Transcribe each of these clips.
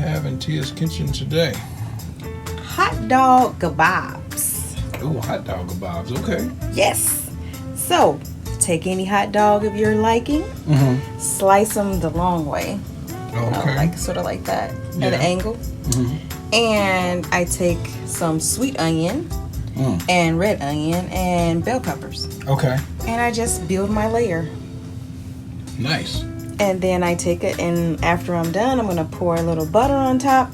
have in Tia's kitchen today? Hot dog kebabs. Oh, hot dog kebabs. Okay. Yes. So, take any hot dog of your liking, slice them the long way. Okay. Like sort of like that, Yeah. at an angle. And I take some sweet onion and red onion and bell peppers. Okay. And I just build my layer. Nice. And then I take it, and after I'm done, I'm gonna pour a little butter on top,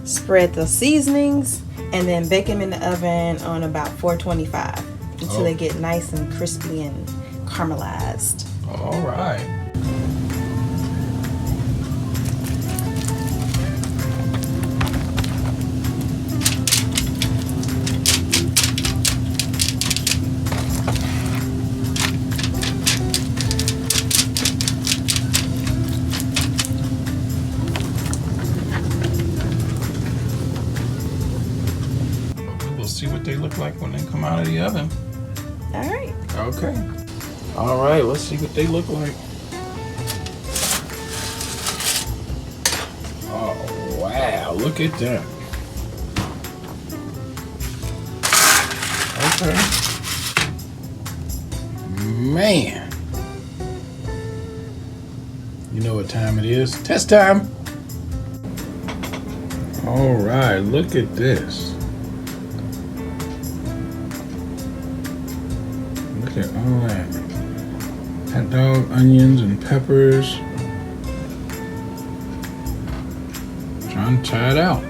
spread the seasonings, and then bake them in the oven on about 425 until they get nice and crispy and caramelized. All right. We'll see what they look like when they come out of the oven. All right. Okay. All right, let's see what they look like. Oh, wow, look at that. Okay. Man. You know what time it is? Test time. All right, look at this. Look at all that. Hot dog, onions, and peppers. Trying to try it out.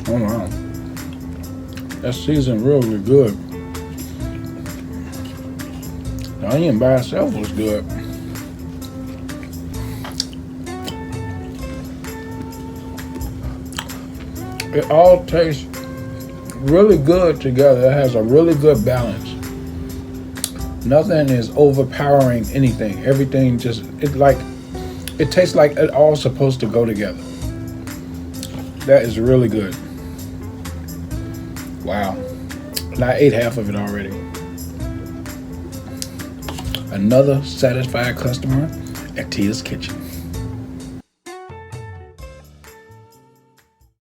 Oh wow. That seasoned really good. The onion by itself was good. It all tastes really good together. It has a really good balance. Nothing is overpowering anything. Everything just, it tastes like it all supposed to go together. That is really good. Wow. And I ate half of it already. Another satisfied customer at Tia's Kitchen.